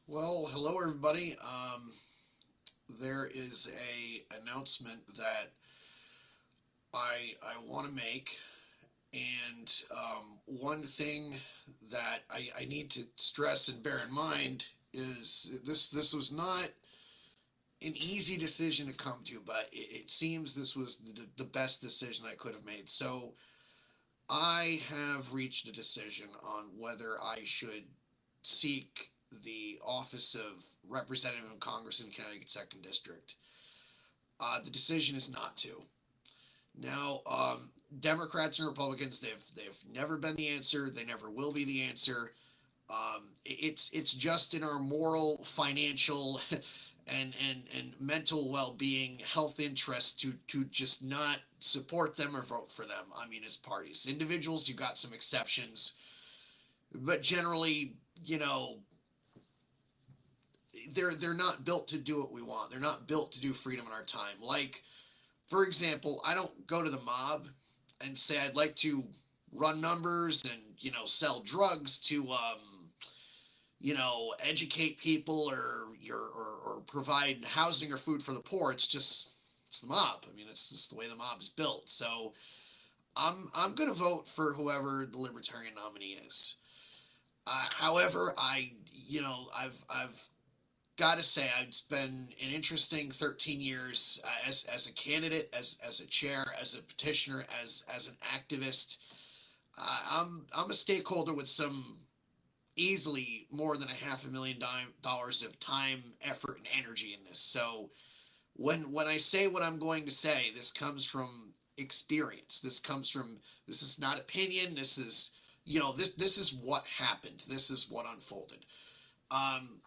Well, hello everybody. There is a announcement that I want to make, and one thing that I need to stress and bear in mind is this was not an easy decision to come to, but it seems this was the best decision I could have made. So I have reached a decision on whether I should seek the office of representative in Congress in Connecticut Second District. The decision is not to. Now, Democrats and Republicans, they've never been the answer. They never will be the answer. It's just in our moral, financial, and mental well-being, health interests to just not support them or vote for them. I mean, as parties, individuals, you got some exceptions, but generally, they're not built to do what we want. They're not built to do freedom in our time. Like, for example, I don't go to the mob and say I'd like to run numbers and sell drugs to educate people or provide housing or food for the poor. It's the mob. I mean, it's just the way the mob is built. So I'm gonna vote for whoever the Libertarian nominee is. However, I've got to say it's been an interesting 13 years as a candidate, as a chair, as a petitioner, as an activist. I'm a stakeholder with some easily more than a $500,000 of time, effort, and energy in this. So when I say what I'm going to say, this comes from experience. This is not opinion. This is this is what happened. This is what unfolded. Um,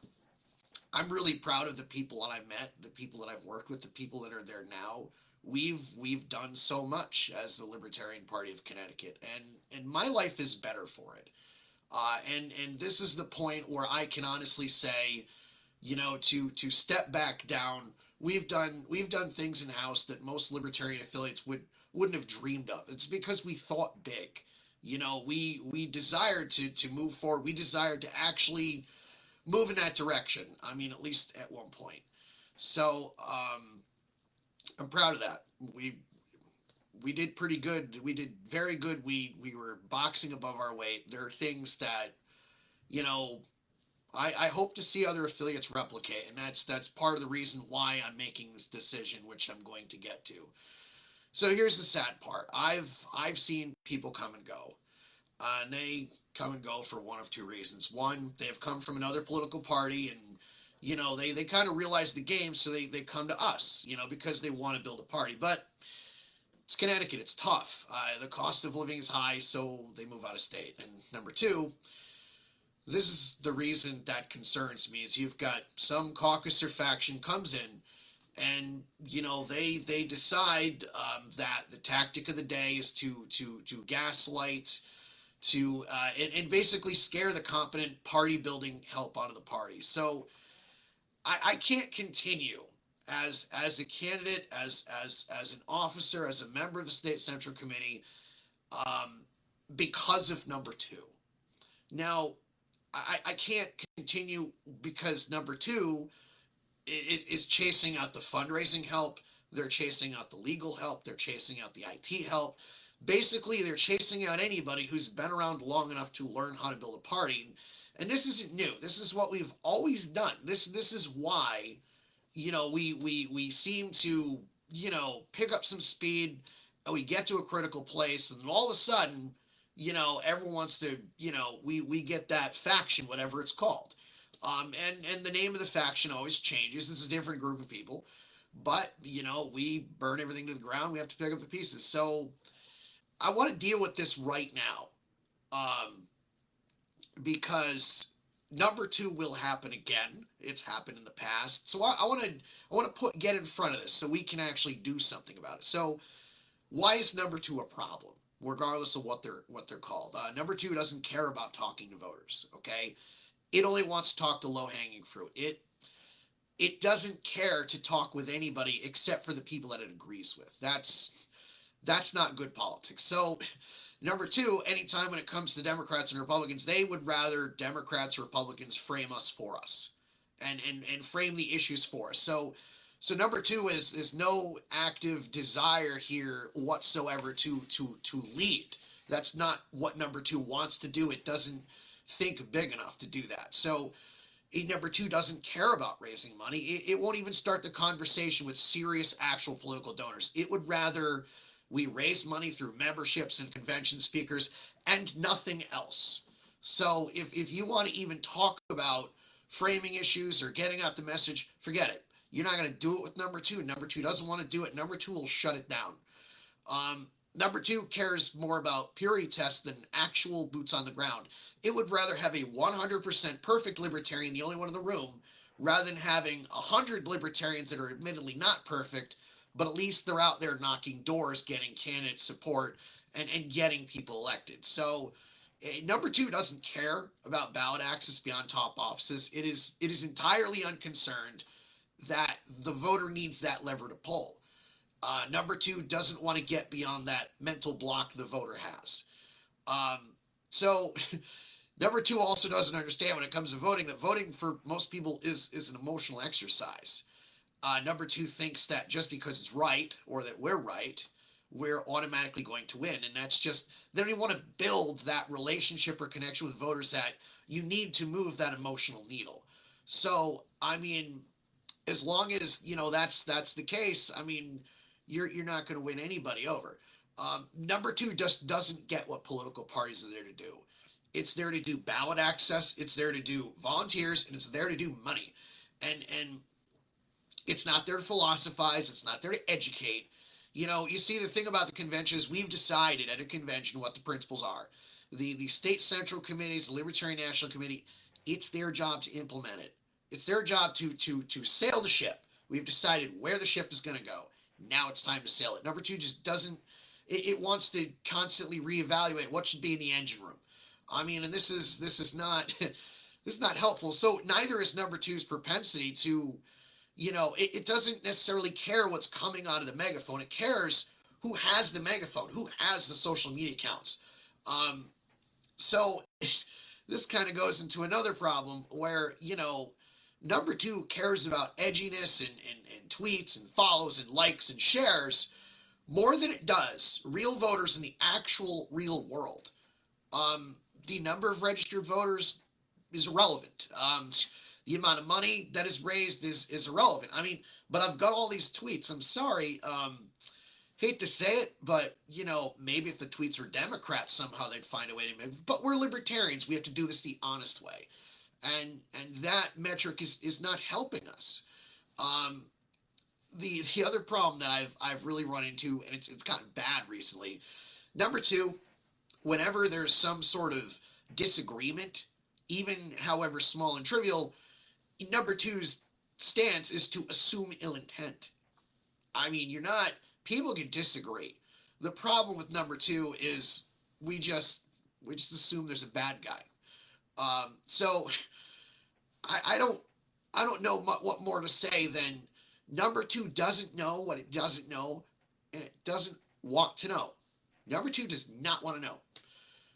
I'm really proud of the people that I met, the people that I've worked with, the people that are there now. We've done so much as the Libertarian Party of Connecticut, and my life is better for it. And this is the point where I can honestly say, to step back down. We've done things in house that most libertarian affiliates wouldn't have dreamed of. It's because we thought big. We desired to move forward. We desired to actually move in that direction. I mean, at least at one point. So I'm proud of that. We did pretty good. We did very good. We were boxing above our weight. There are things that you know I hope to see other affiliates replicate, and that's part of the reason why I'm making this decision, which I'm going to get to. So here's the sad part. I've seen people come and go, and they come and go for one of two reasons. One, they have come from another political party, and they kind of realize the game, so they come to us, because they want to build a party. But it's Connecticut. It's tough. The cost of living is high, so they move out of state. And number two, this is the reason that concerns me: is you've got some caucus or faction comes in, and they decide that the tactic of the day is to gaslight, and basically scare the competent party building help out of the party. So I can't continue as a candidate, as an officer, as a member of the state central committee, um, because of number two. Now, I can't continue because number two is chasing out the fundraising help. They're chasing out the legal help. They're chasing out the IT help. Basically, they're chasing out anybody who's been around long enough to learn how to build a party. And this isn't new. This is what we've always done. This is why we seem to pick up some speed, and we get to a critical place, and all of a sudden everyone wants to we get that faction, whatever it's called. And the name of the faction always changes. It's a different group of people, but we burn everything to the ground. We have to pick up the pieces. So I want to deal with this right now, because number two will happen again. It's happened in the past. So I want to get in front of this so we can actually do something about it. So why is number two a problem, regardless of what they're called? Number two doesn't care about talking to voters. Okay, it only wants to talk to low hanging fruit. It doesn't care to talk with anybody except for the people that it agrees with. That's not good politics. So number two, anytime when it comes to Democrats and Republicans, they would rather Democrats or Republicans frame us for us. and frame the issues for us. So number two is no active desire here whatsoever to lead. That's not what number two wants to do. It doesn't think big enough to do that. So number two doesn't care about raising money. It won't even start the conversation with serious actual political donors. It would rather we raise money through memberships and convention speakers and nothing else. So if you want to even talk about framing issues or getting out the message, forget it. You're not going to do it with number two. Number two doesn't want to do it. Number two will shut it down. Number two cares more about purity tests than actual boots on the ground. It would rather have a 100% perfect libertarian, the only one in the room, rather than having 100 libertarians that are admittedly not perfect, but at least they're out there knocking doors, getting candidate support, and getting people elected. So number two doesn't care about ballot access beyond top offices. It is entirely unconcerned that the voter needs that lever to pull. Number two doesn't want to get beyond that mental block the voter has. So number two also doesn't understand when it comes to voting that voting for most people is an emotional exercise. Number two thinks that just because it's right or that we're right, we're automatically going to win. And that's just, they don't even want to build that relationship or connection with voters that you need to move that emotional needle. So, I mean, as long as, that's the case, I mean, you're not going to win anybody over. Number two just doesn't get what political parties are there to do. It's there to do ballot access, it's there to do volunteers, and it's there to do money. And it's not there to philosophize, it's not there to educate. You see, the thing about the convention is we've decided at a convention what the principles are. The state central committees, the Libertarian National Committee, it's their job to implement it. It's their job to sail the ship. We've decided where the ship is going to go. Now it's time to sail it. Number two just doesn't, it wants to constantly reevaluate what should be in the engine room. I mean, and this is not this is not helpful. So neither is number two's propensity to, it doesn't necessarily care what's coming out of the megaphone. It cares who has the megaphone, who has the social media accounts. So this kind of goes into another problem where, number two cares about edginess and tweets and follows and likes and shares more than it does real voters in the actual real world. The number of registered voters is irrelevant. The amount of money that is raised is irrelevant. I mean, but I've got all these tweets. I'm sorry. Hate to say it, but, maybe if the tweets were Democrats, somehow they'd find a way to make it. But we're libertarians. We have to do this the honest way. And that metric is not helping us. The other problem that I've really run into, and it's gotten bad recently. Number two, whenever there's some sort of disagreement, even however small and trivial, number two's stance is to assume ill intent. I mean, people can disagree. The problem with number two is we just assume there's a bad guy. So I don't know what more to say than number two doesn't know what it doesn't know, and it doesn't want to know. Number two does not want to know.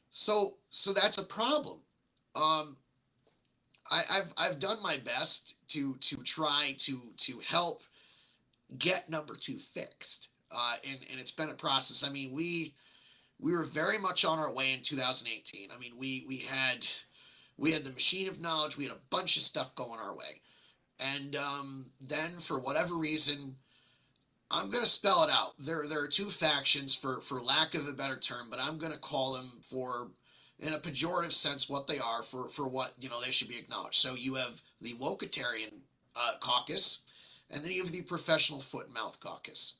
So that's a problem. I've done my best to try to help get number two fixed, and it's been a process. I mean, we were very much on our way in 2018. I mean, we had the machine of knowledge. We had a bunch of stuff going our way, and then for whatever reason, I'm going to spell it out. There are two factions, for lack of a better term, but I'm going to call them, for in a pejorative sense, what they are, for what they should be acknowledged. So you have the Woketarian caucus, and then you have the Professional Foot and Mouth caucus.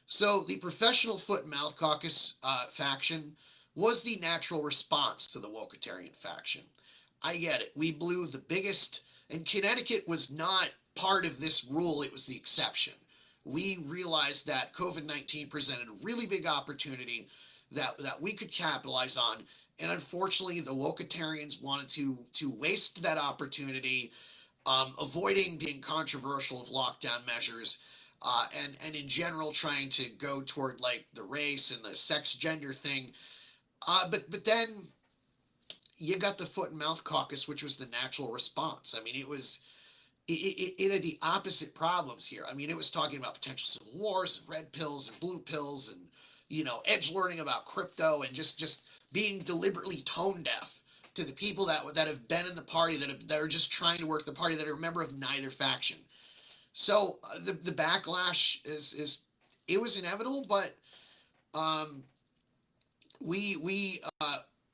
So the Professional Foot and Mouth caucus faction was the natural response to the Woketarian faction. I get it. We blew the biggest, and Connecticut was not part of this rule. It was the exception. We realized that COVID-19 presented a really big opportunity that we could capitalize on. And unfortunately, the Woketarians wanted to waste that opportunity, avoiding being controversial of lockdown measures, and in general trying to go toward like the race and the sex gender thing. But then you got the Foot and Mouth caucus, which was the natural response. I mean, it was it had the opposite problems here. I mean, it was talking about potential civil wars and red pills and blue pills and, edge learning about crypto and just being deliberately tone deaf to the people that have been in the party, that are just trying to work the party, that are a member of neither faction. So the backlash is it was inevitable, but um, we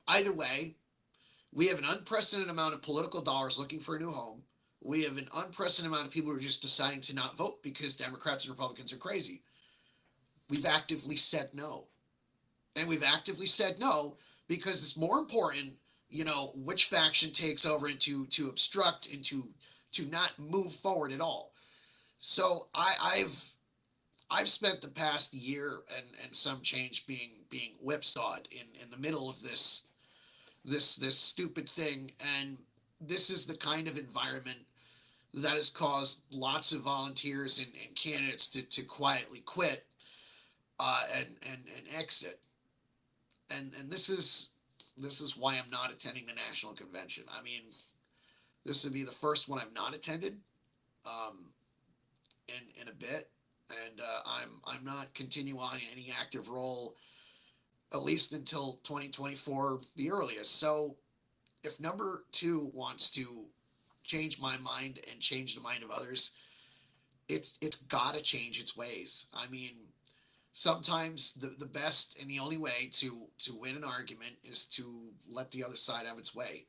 either way, we have an unprecedented amount of political dollars looking for a new home. We have an unprecedented amount of people who are just deciding to not vote because Democrats and Republicans are crazy. We've actively said no. And we've actively said no because it's more important, which faction takes over and to obstruct and to not move forward at all. So I've spent the past year and some change being whipsawed in the middle of this stupid thing, and this is the kind of environment that has caused lots of volunteers and candidates to quietly quit and exit. And this is why I'm not attending the national convention. I mean, this would be the first one I've not attended um, in a bit, and I'm not continuing on in any active role at least until 2024, the earliest. So if number two wants to change my mind and change the mind of others, it's got to change its ways. I mean, sometimes the best and the only way to win an argument is to let the other side have its way,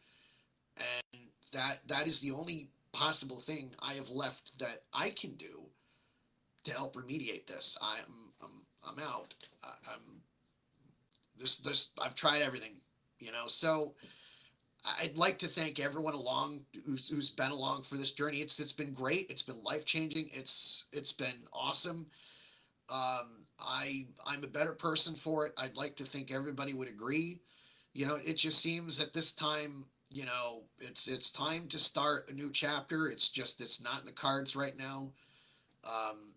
and that is the only possible thing I have left that I can do to help remediate this. I'm out. I'm this I've tried everything, So I'd like to thank everyone along who's been along for this journey. It's been great. It's been life changing. It's been awesome. I'm a better person for it. I'd like to think everybody would agree. It just seems at this time, it's time to start a new chapter. It's not in the cards right now. Um,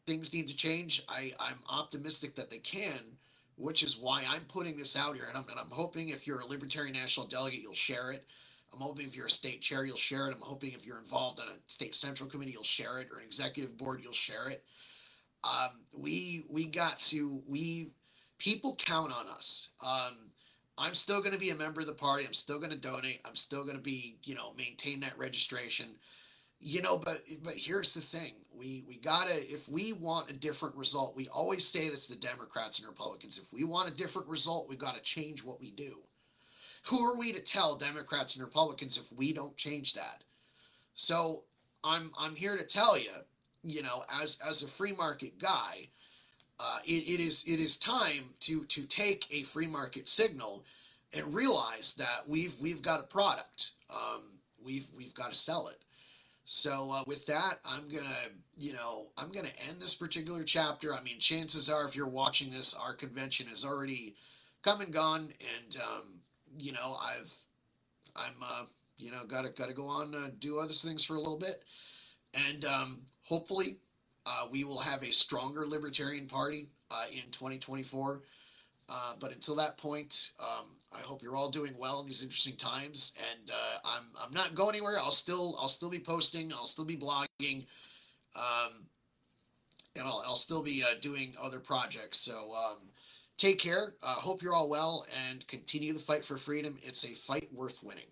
Things need to change. I'm optimistic that they can, which is why I'm putting this out here. And I'm hoping if you're a Libertarian National Delegate, you'll share it. I'm hoping if you're a state chair, you'll share it. I'm hoping if you're involved in a state central committee, you'll share it, or an executive board, you'll share it. We people count on us. I'm still going to be a member of the party. I'm still going to donate. I'm still going to be, maintain that registration. But here's the thing: we gotta, if we want a different result, we always say this to Democrats and Republicans. If we want a different result, we've got to change what we do. Who are we to tell Democrats and Republicans if we don't change that? So I'm here to tell you, as a free market guy, it is time to take a free market signal and realize that we've got a product. We've got to sell it. So with that, I'm gonna end this particular chapter. I mean, chances are, if you're watching this, our convention has already come and gone, and I'm gotta go on do other things for a little bit, and hopefully we will have a stronger Libertarian Party in 2024. But until that point, I hope you're all doing well in these interesting times. And I'm not going anywhere. I'll still be posting. I'll still be blogging, um, and I'll still be doing other projects. So take care. Hope you're all well, and continue the fight for freedom. It's a fight worth winning.